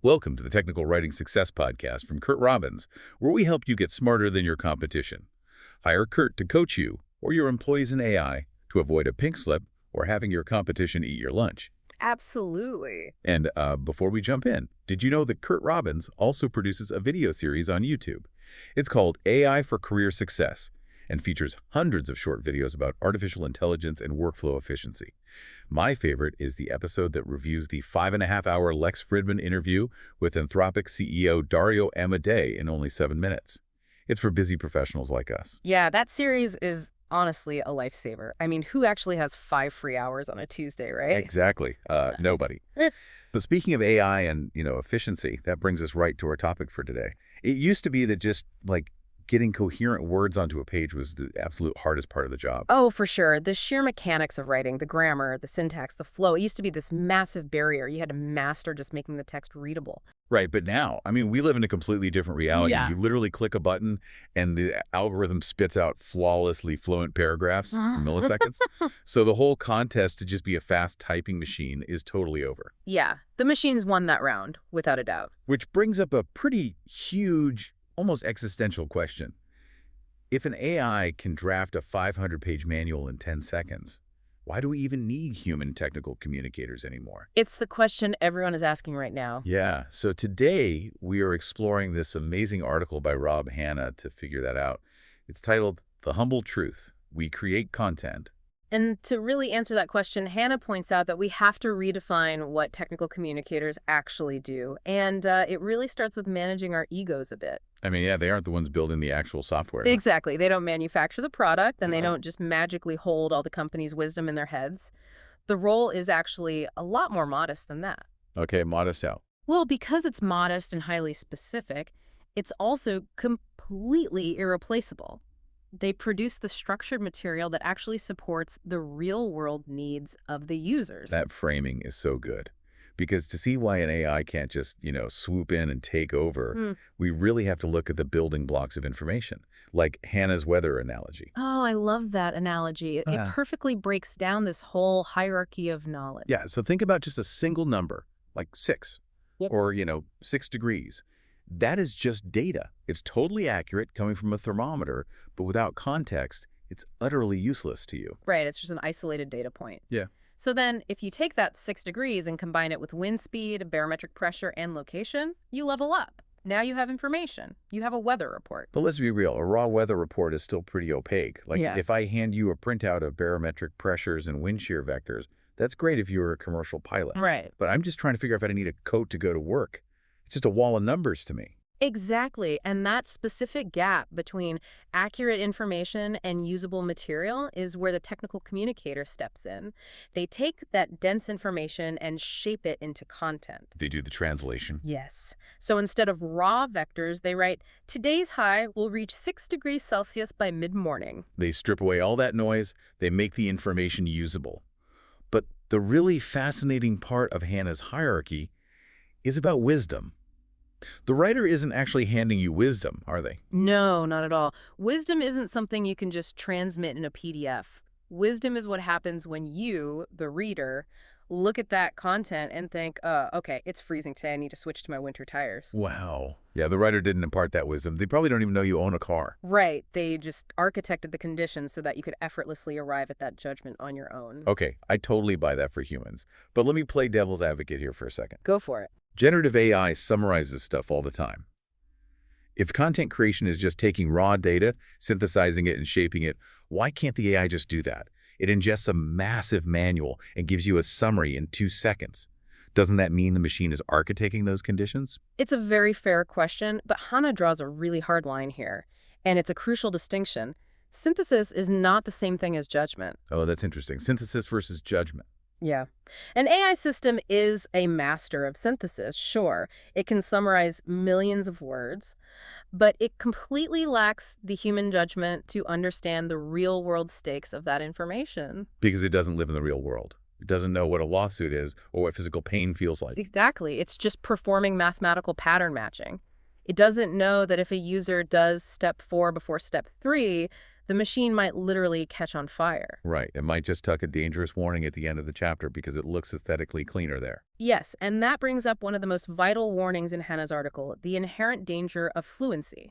Welcome to the Technical Writing Success Podcast from Curt Robbins, where we help you get smarter than your competition. Hire Curt to coach you or your employees in AI to avoid a pink slip or having your competition eat your lunch. Absolutely. And before we jump in, did you know that Curt Robbins also produces a video series on YouTube? It's called AI for Career Success and features hundreds of short videos about artificial intelligence and workflow efficiency. My favorite is the episode that reviews the 5.5-hour Lex Fridman interview with Anthropic CEO Dario Amodei in only 7 minutes. It's for busy professionals like us. Yeah, that series is honestly a lifesaver. I mean, who actually has 5 free hours on a Tuesday, right? Exactly. Nobody. But speaking of AI and, efficiency, that brings us right to our topic for today. It used to be that just, getting coherent words onto a page was the absolute hardest part of the job. Oh, for sure. The sheer mechanics of writing, the grammar, the syntax, the flow, it used to be this massive barrier. You had to master just making the text readable. Right, but now, we live in a completely different reality. Yeah. You literally click a button and the algorithm spits out flawlessly fluent paragraphs in milliseconds. So the whole contest to just be a fast typing machine is totally over. Yeah, the machines won that round, without a doubt. Which brings up a pretty huge, almost existential question. If an AI can draft a 500-page manual in 10 seconds, why do we even need human technical communicators anymore? It's the question everyone is asking right now. Yeah, so today we are exploring this amazing article by Hanna to figure that out. It's titled, "The Humble Truth. We Create Content." And to really answer that question, Hanna points out that we have to redefine what technical communicators actually do. And it really starts with managing our egos a bit. Yeah, they aren't the ones building the actual software. Exactly. They don't manufacture the product, and they don't just magically hold all the company's wisdom in their heads. The role is actually a lot more modest than that. Okay, modest how? Well, because it's modest and highly specific, it's also completely irreplaceable. They produce the structured material that actually supports the real-world needs of the users. That framing is so good. Because to see why an AI can't just, swoop in and take over, we really have to look at the building blocks of information, like Hanna's weather analogy. Oh, I love that analogy. It perfectly breaks down this whole hierarchy of knowledge. Yeah, so think about just a single number, like 6, or, 6 degrees. That is just data. It's totally accurate coming from a thermometer, but without context, it's utterly useless to you. Right, it's just an isolated data point. Yeah. So then, if you take that 6 degrees and combine it with wind speed, barometric pressure, and location, you level up. Now you have information. You have a weather report. But let's be real, a raw weather report is still pretty opaque. If I hand you a printout of barometric pressures and wind shear vectors, that's great if you were a commercial pilot. Right. But I'm just trying to figure out if I need a coat to go to work. It's just a wall of numbers to me. Exactly. And that specific gap between accurate information and usable material is where the technical communicator steps in. They take that dense information and shape it into content. They do the translation. Yes. So instead of raw vectors, they write, today's high will reach 6 degrees Celsius by mid-morning. They strip away all that noise. They make the information usable. But the really fascinating part of Hanna's hierarchy is about wisdom. The writer isn't actually handing you wisdom, are they? No, not at all. Wisdom isn't something you can just transmit in a PDF. Wisdom is what happens when you, the reader, look at that content and think, okay, it's freezing today. I need to switch to my winter tires. Wow. Yeah, the writer didn't impart that wisdom. They probably don't even know you own a car. Right. They just architected the conditions so that you could effortlessly arrive at that judgment on your own. Okay, I totally buy that for humans. But let me play devil's advocate here for a second. Go for it. Generative AI summarizes stuff all the time. If content creation is just taking raw data, synthesizing it, and shaping it, why can't the AI just do that? It ingests a massive manual and gives you a summary in 2 seconds. Doesn't that mean the machine is architecting those conditions? It's a very fair question, but Hanna draws a really hard line here, and it's a crucial distinction. Synthesis is not the same thing as judgment. Oh, that's interesting. Synthesis versus judgment. Yeah. An AI system is a master of synthesis, sure. It can summarize millions of words, but it completely lacks the human judgment to understand the real-world stakes of that information. Because it doesn't live in the real world. It doesn't know what a lawsuit is or what physical pain feels like. Exactly. It's just performing mathematical pattern matching. It doesn't know that if a user does step 4 before step 3, The machine might literally catch on fire. Right. It might just tuck a dangerous warning at the end of the chapter because it looks aesthetically cleaner there. Yes, and that brings up one of the most vital warnings in Hanna's article, the inherent danger of fluency.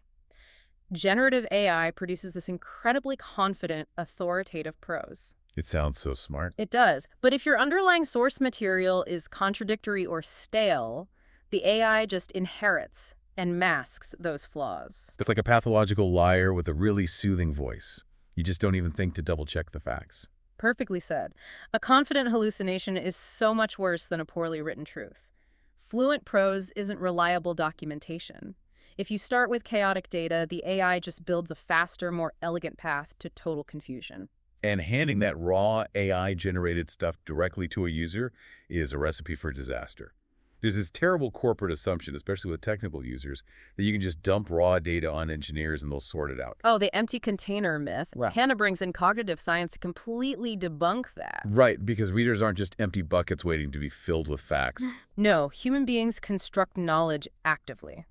Generative AI produces this incredibly confident, authoritative prose. It sounds so smart. It does. But if your underlying source material is contradictory or stale, the AI just inherits and masks those flaws. It's like a pathological liar with a really soothing voice. You just don't even think to double-check the facts. Perfectly said. A confident hallucination is so much worse than a poorly written truth. Fluent prose isn't reliable documentation. If you start with chaotic data, the AI just builds a faster, more elegant path to total confusion. And handing that raw AI-generated stuff directly to a user is a recipe for disaster. There's this terrible corporate assumption, especially with technical users, that you can just dump raw data on engineers and they'll sort it out. Oh, the empty container myth. Wow. Hanna brings in cognitive science to completely debunk that. Right, because readers aren't just empty buckets waiting to be filled with facts. No, human beings construct knowledge actively.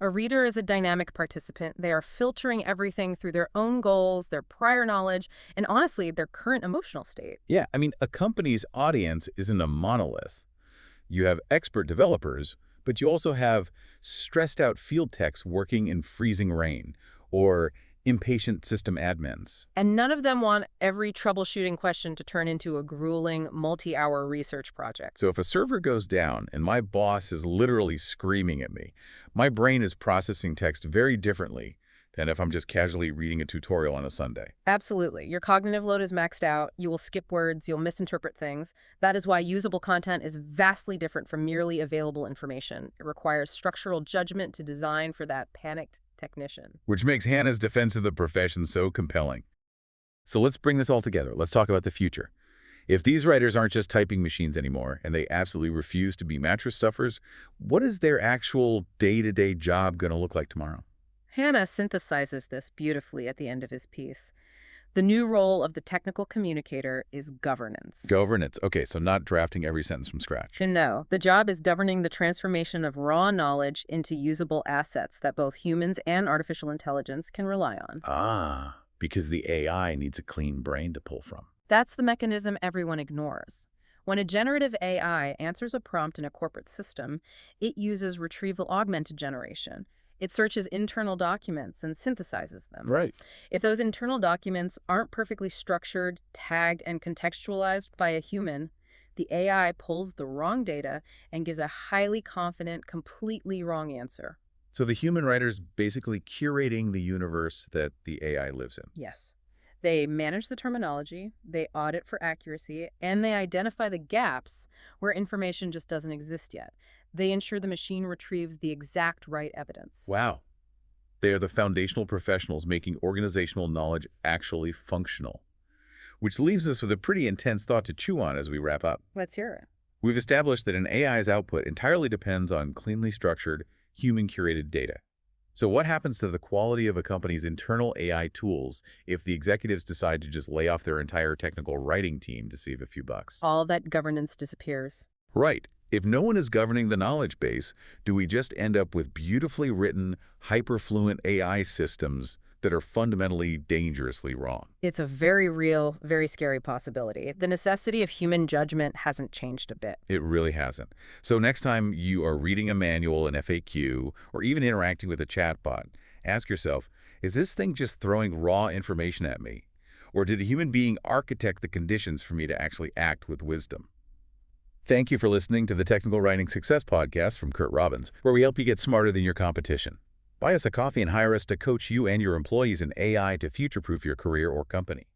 A reader is a dynamic participant. They are filtering everything through their own goals, their prior knowledge, and honestly, their current emotional state. Yeah, I mean, a company's audience isn't a monolith. You have expert developers, but you also have stressed-out field techs working in freezing rain, or impatient system admins. And none of them want every troubleshooting question to turn into a grueling, multi-hour research project. So if a server goes down and my boss is literally screaming at me, my brain is processing text very differently than if I'm just casually reading a tutorial on a Sunday. Absolutely. Your cognitive load is maxed out. You will skip words. You'll misinterpret things. That is why usable content is vastly different from merely available information. It requires structural judgment to design for that panicked technician. Which makes Hanna's defense of the profession so compelling. So let's bring this all together. Let's talk about the future. If these writers aren't just typing machines anymore, and they absolutely refuse to be mattress stuffers, what is their actual day-to-day job going to look like tomorrow? Hanna synthesizes this beautifully at the end of his piece. The new role of the technical communicator is governance. Governance. Okay, so not drafting every sentence from scratch. No, the job is governing the transformation of raw knowledge into usable assets that both humans and artificial intelligence can rely on. Ah, because the AI needs a clean brain to pull from. That's the mechanism everyone ignores. When a generative AI answers a prompt in a corporate system, it uses retrieval-augmented generation. It searches internal documents and synthesizes them. Right. If those internal documents aren't perfectly structured, tagged, and contextualized by a human, the AI pulls the wrong data and gives a highly confident, completely wrong answer. So the human writer's basically curating the universe that the AI lives in. Yes. They manage the terminology, they audit for accuracy, and they identify the gaps where information just doesn't exist yet. They ensure the machine retrieves the exact right evidence. Wow. They are the foundational professionals making organizational knowledge actually functional. Which leaves us with a pretty intense thought to chew on as we wrap up. Let's hear it. We've established that an AI's output entirely depends on cleanly structured, human-curated data. So what happens to the quality of a company's internal AI tools if the executives decide to just lay off their entire technical writing team to save a few bucks? All that governance disappears. Right. If no one is governing the knowledge base, do we just end up with beautifully written, hyper-fluent AI systems that are fundamentally dangerously wrong? It's a very real, very scary possibility. The necessity of human judgment hasn't changed a bit. It really hasn't. So next time you are reading a manual, an FAQ, or even interacting with a chatbot, ask yourself, is this thing just throwing raw information at me? Or did a human being architect the conditions for me to actually act with wisdom? Thank you for listening to the Technical Writing Success Podcast from Curt Robbins, where we help you get smarter than your competition. Buy us a coffee and hire us to coach you and your employees in AI to future-proof your career or company.